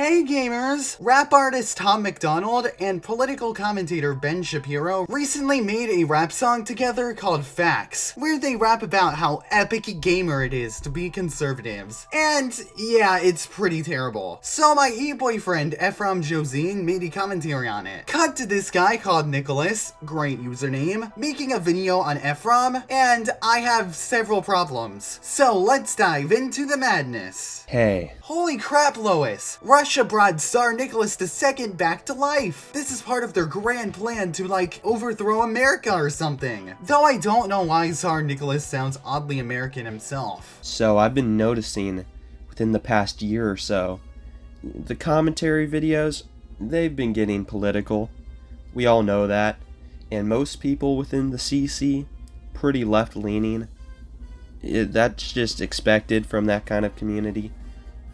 Hey gamers! Rap artist Tom MacDonald and political commentator Ben Shapiro recently made a rap song together called Facts, where they rap about how epic a gamer it is to be conservatives. And yeah, it's pretty terrible. So my e-boyfriend Ephraim Josine made a commentary on it. Cut to this guy called Nicholas, great username, making a video on Ephraim, and I have several problems. So let's dive into the madness. Hey. Holy crap, Lois! Russia brought Tsar Nicholas II back to life! This is part of their grand plan to, like, overthrow America or something. Though I don't know why Tsar Nicholas sounds oddly American himself. So I've been noticing within the past year or so, the commentary videos, they've been getting political. We all know that. And most people within the CC, pretty left-leaning. That's just expected from that kind of community.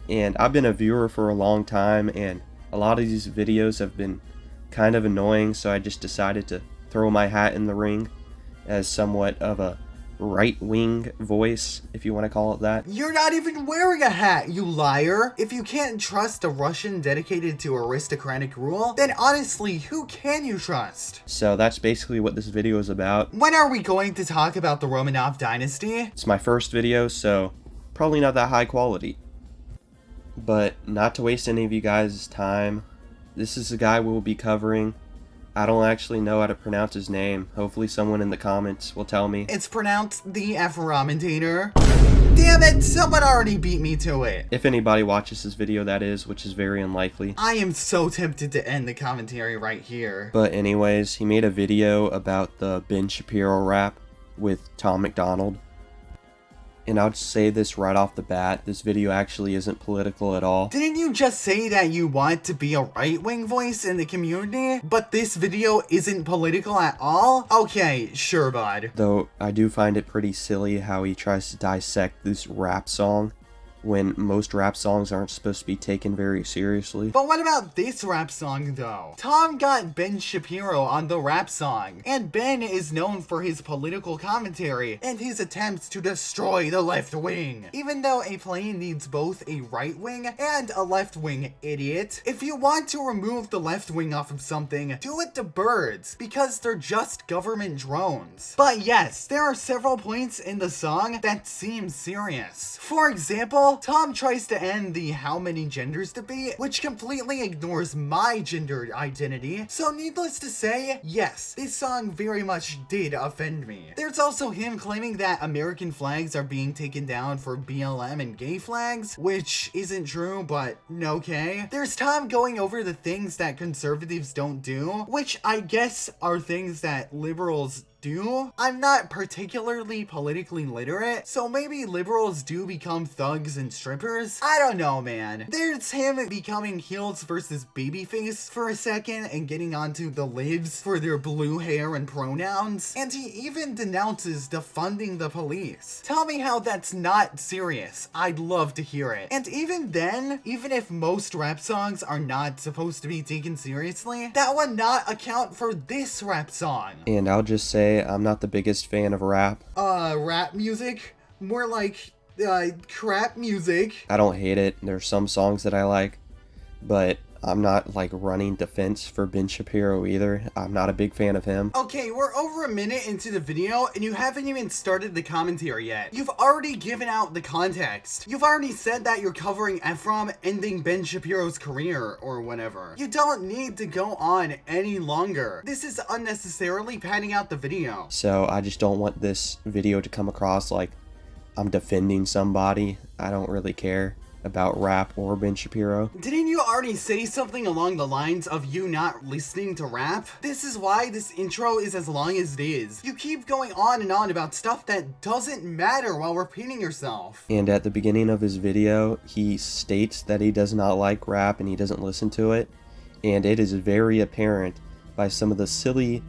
And I've been a viewer for a long time, and a lot of these videos have been kind of annoying, so I just decided to throw my hat in the ring as somewhat of a right-wing voice, if you want to call it that. You're not even wearing a hat, you liar! If you can't trust a Russian dedicated to aristocratic rule, then honestly, who can you trust? So that's basically what this video is about. When are we going to talk about the Romanov dynasty? It's my first video, so probably not that high quality. But not to waste any of you guys' time, this is the guy we'll be covering. I don't actually know how to pronounce his name. Hopefully someone in the comments will tell me. It's pronounced the Ephraimentator. Damn it, someone already beat me to it. If anybody watches this video, that is, which is very unlikely. I am so tempted to end the commentary right here. But anyways, he made a video about the Ben Shapiro rap with Tom MacDonald. And I'll just say this right off the bat, this video actually isn't political at all. Didn't you just say that you want to be a right-wing voice in the community? But this video isn't political at all? Okay, sure, bud. Though I do find it pretty silly how he tries to dissect this rap song when most rap songs aren't supposed to be taken very seriously. But what about this rap song though? Tom got Ben Shapiro on the rap song, and Ben is known for his political commentary and his attempts to destroy the left wing. Even though a plane needs both a right wing and a left wing, idiot. If you want to remove the left wing off of something, do it to birds, because they're just government drones. But yes, there are several points in the song that seem serious. For example, Tom tries to end the how many genders debate, which completely ignores my gender identity. So needless to say, yes, this song very much did offend me. There's also him claiming that American flags are being taken down for BLM and gay flags, which isn't true, but okay. There's Tom going over the things that conservatives don't do, which I guess are things that liberals do. I'm not particularly politically literate, so maybe liberals do become thugs and strippers. I don't know, man. There's him becoming heels versus babyface for a second and getting onto the libs for their blue hair and pronouns. And he even denounces defunding the police. Tell me how that's not serious. I'd love to hear it. And even then, even if most rap songs are not supposed to be taken seriously, that would not account for this rap song. And I'll just say, I'm not the biggest fan of rap. Rap music? More like, crap music. I don't hate it. There's some songs that I like, but I'm not, like, running defense for Ben Shapiro either. I'm not a big fan of him. Okay, we're over a minute into the video, and you haven't even started the commentary yet. You've already given out the context. You've already said that you're covering Ephraim ending Ben Shapiro's career, or whatever. You don't need to go on any longer. This is unnecessarily padding out the video. So I just don't want this video to come across like I'm defending somebody. I don't really care about rap or Ben Shapiro. Didn't you already say something along the lines of you not listening to rap? This is why this intro is as long as it is. You keep going on and on about stuff that doesn't matter while repeating yourself. And at the beginning of his video, he states that he does not like rap and he doesn't listen to it. And it is very apparent by some of the silly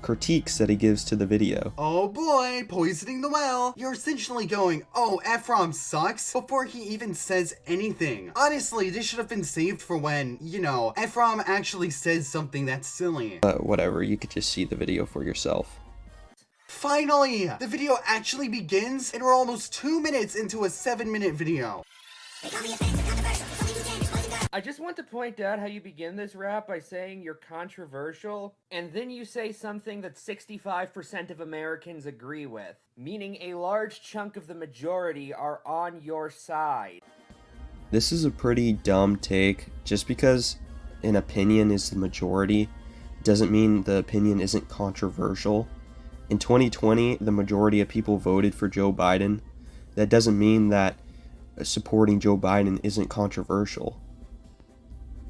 critiques that he gives to the video. Oh boy, poisoning the well. You're essentially going, oh, Ephraim sucks, before he even says anything. Honestly, this should have been saved for when, you know, Ephraim actually says something that's silly. Whatever, you could just see the video for yourself. Finally, the video actually begins, and we're almost 2 minutes into a 7-minute video. I just want to point out how you begin this rap by saying you're controversial, and then you say something that 65% of Americans agree with, meaning a large chunk of the majority are on your side. This is a pretty dumb take. Just because an opinion is the majority doesn't mean the opinion isn't controversial. In 2020, the majority of people voted for Joe Biden. That doesn't mean that supporting Joe Biden isn't controversial.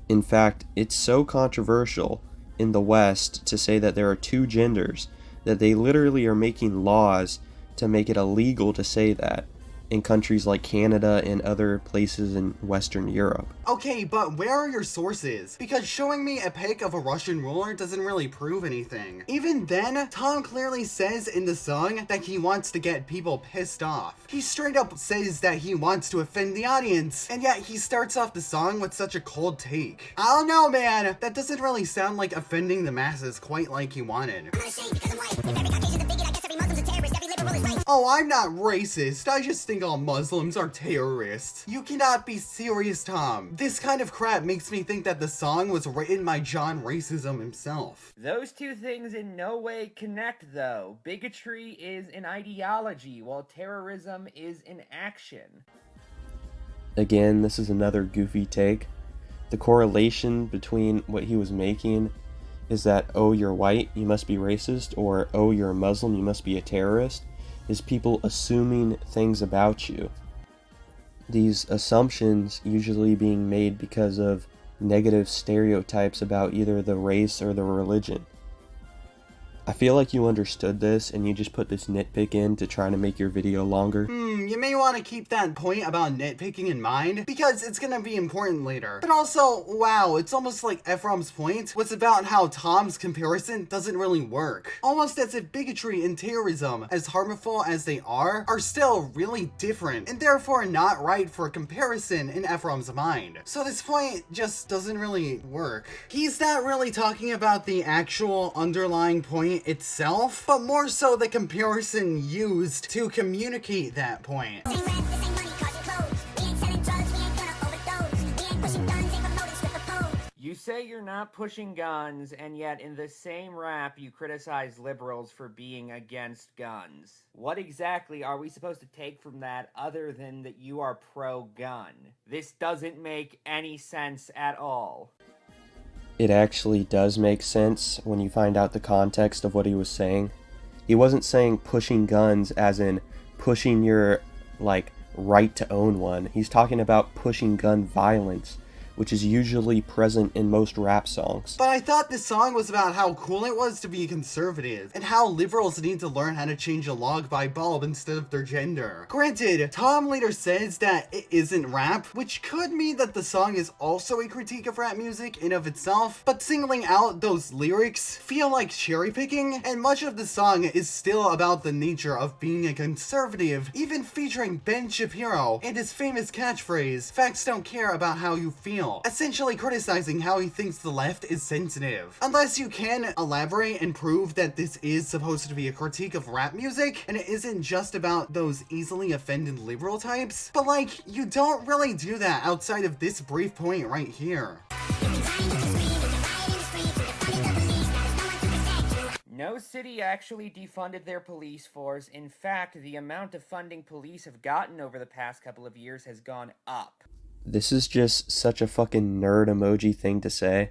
In fact, it's so controversial in the West to say that there are two genders that they literally are making laws to make it illegal to say that in countries like Canada and other places in Western Europe. Okay, but where are your sources? Because showing me a pic of a Russian ruler doesn't really prove anything. Even then, Tom clearly says in the song that he wants to get people pissed off. He straight up says that he wants to offend the audience, and yet he starts off the song with such a cold take. I don't know, man. That doesn't really sound like offending the masses quite like he wanted. Oh, I'm not racist. I just think all Muslims are terrorists. You cannot be serious, Tom. This kind of crap makes me think that the song was written by John Racism himself. Those two things in no way connect, though. Bigotry is an ideology, while terrorism is an action. Again, this is another goofy take. The correlation between what he was making is that, oh, you're white, you must be racist, or oh, you're a Muslim, you must be a terrorist, is people assuming things about you. These assumptions usually being made because of negative stereotypes about either the race or the religion. I feel like you understood this and you just put this nitpick in to try to make your video longer. You may want to keep that point about nitpicking in mind, because it's gonna be important later. But also, wow, it's almost like Ephraim's point was about how Tom's comparison doesn't really work. Almost as if bigotry and terrorism, as harmful as they are still really different, and therefore not right for comparison in Ephraim's mind. So this point just doesn't really work. He's not really talking about the actual underlying point itself, but more so the comparison used to communicate that point. You say you're not pushing guns, and yet in the same rap you criticize liberals for being against guns. What exactly are we supposed to take from that other than that you are pro-gun? This doesn't make any sense at all. It actually does make sense when you find out the context of what he was saying. He wasn't saying pushing guns as in pushing your, right to own one. He's talking about pushing gun violence, which is usually present in most rap songs. But I thought this song was about how cool it was to be conservative, and how liberals need to learn how to change a log by bulb instead of their gender. Granted, Tom later says that it isn't rap, which could mean that the song is also a critique of rap music in of itself, but singling out those lyrics feel like cherry picking, and much of the song is still about the nature of being a conservative, even featuring Ben Shapiro and his famous catchphrase, "Facts don't care about how you feel," essentially criticizing how he thinks the left is sensitive. Unless you can elaborate and prove that this is supposed to be a critique of rap music, and it isn't just about those easily offended liberal types, but you don't really do that outside of this brief point right here. No city actually defunded their police force. In fact, the amount of funding police have gotten over the past couple of years has gone up. This is just such a fucking nerd emoji thing to say.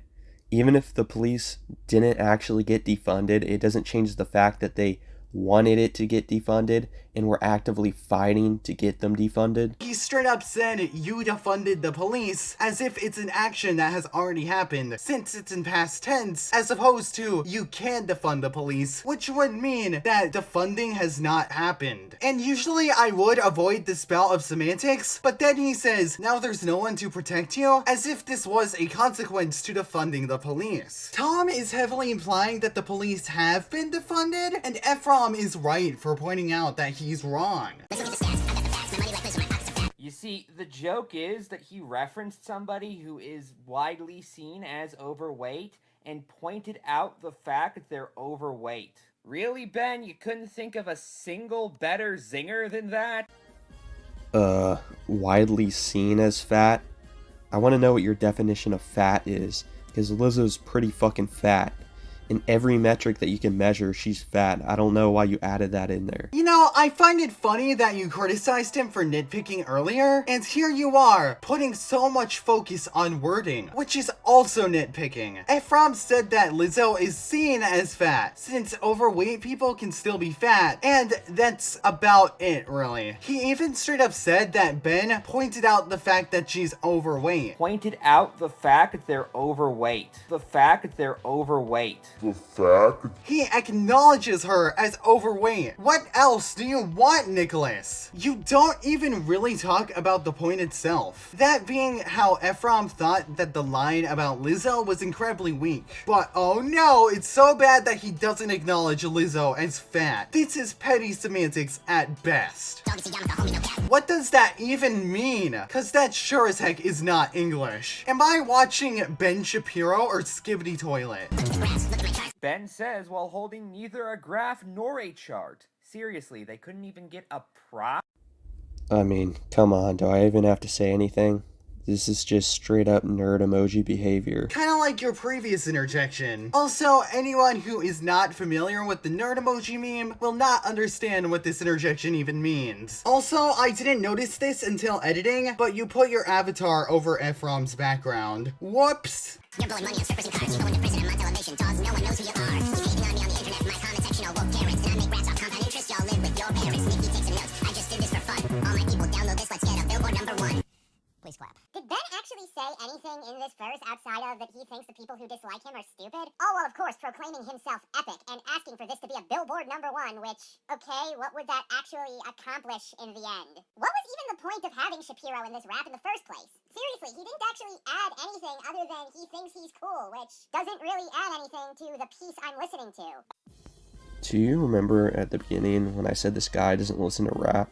Even if the police didn't actually get defunded, it doesn't change the fact that they wanted it to get defunded and were actively fighting to get them defunded. He straight up said, "You defunded the police," as if it's an action that has already happened, since it's in past tense, as opposed to, "You can defund the police," which would mean that defunding has not happened. And usually I would avoid this bout of semantics, but then he says, "Now there's no one to protect you," as if this was a consequence to defunding the police. Tom is heavily implying that the police have been defunded, and Ephraim is right for pointing out that he's wrong. You see, the joke is that he referenced somebody who is widely seen as overweight and pointed out the fact that they're overweight. Really, Ben? You couldn't think of a single better zinger than that? Widely seen as fat? I want to know what your definition of fat is, because Lizzo's pretty fucking fat. In every metric that you can measure, she's fat. I don't know why you added that in there. You know, I find it funny that you criticized him for nitpicking earlier, and here you are, putting so much focus on wording, which is also nitpicking. Ephraim said that Lizzo is seen as fat, since overweight people can still be fat, and that's about it, really. He even straight up said that Ben pointed out the fact that she's overweight. Pointed out the fact that they're overweight. The fact that they're overweight. He acknowledges her as overweight. What else do you want, Nicholas? You don't even really talk about the point itself. That being how Ephraim thought that the line about Lizzo was incredibly weak. But oh no, it's so bad that he doesn't acknowledge Lizzo as fat. This is petty semantics at best. What does that even mean? Cause that sure as heck is not English. Am I watching Ben Shapiro or Skibbity Toilet? Ben says while holding neither a graph nor a chart. Seriously, they couldn't even get a prop? I mean, come on, do I even have to say anything? This is just straight up nerd emoji behavior. Kinda like your previous interjection. Also, anyone who is not familiar with the nerd emoji meme will not understand what this interjection even means. Also, I didn't notice this until editing, but you put your avatar over Ephraim's background. Whoops! You're blowing money on strippers and cars. You go into prison on my television. Dogs, no one knows who you are. You hating on me on the internet for my comment section. I'll whoop carrots. And I make raps off compound interest. Y'all live with your parents. Nikki, take some notes. I just did this for fun. All my people download this. Let's get a Billboard #1. Please clap. Did Ben actually say anything in this verse outside of that he thinks the people who dislike him are stupid? Oh, well, of course, proclaiming himself epic and asking for this to be a Billboard #1, which, okay, what would that actually accomplish in the end? What was even the point of having Shapiro in this rap in the first place? Seriously, he didn't actually add anything other than he thinks he's cool, which doesn't really add anything to the piece I'm listening to. Do you remember at the beginning when I said this guy doesn't listen to rap?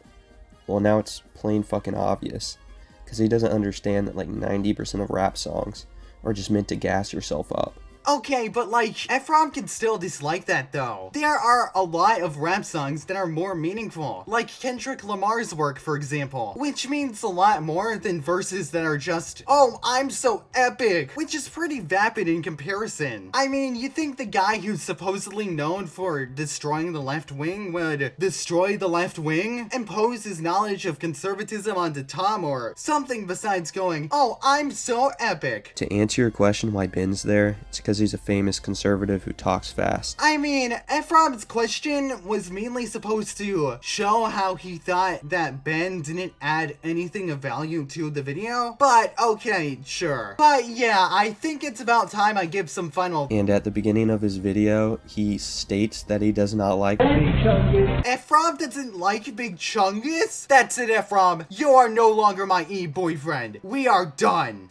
Well, now it's plain fucking obvious. Because he doesn't understand that like 90% of rap songs are just meant to gas yourself up. Okay, but like, Ephraim can still dislike that though. There are a lot of rap songs that are more meaningful, like Kendrick Lamar's work, for example, which means a lot more than verses that are just, oh, I'm so epic, which is pretty vapid in comparison. I mean, you think the guy who's supposedly known for destroying the left wing would destroy the left wing? Impose his knowledge of conservatism onto Tom or something besides going, oh, I'm so epic. To answer your question why Ben's there, it's because he's a famous conservative who talks fast. I mean, Ephraim's question was mainly supposed to show how he thought that Ben didn't add anything of value to the video, but okay, sure. But yeah, I think it's about time I give some final... And at the beginning of his video, he states that he does not like Ephraim doesn't like Big Chungus? That's it, Ephraim. You are no longer my e-boyfriend. We are done.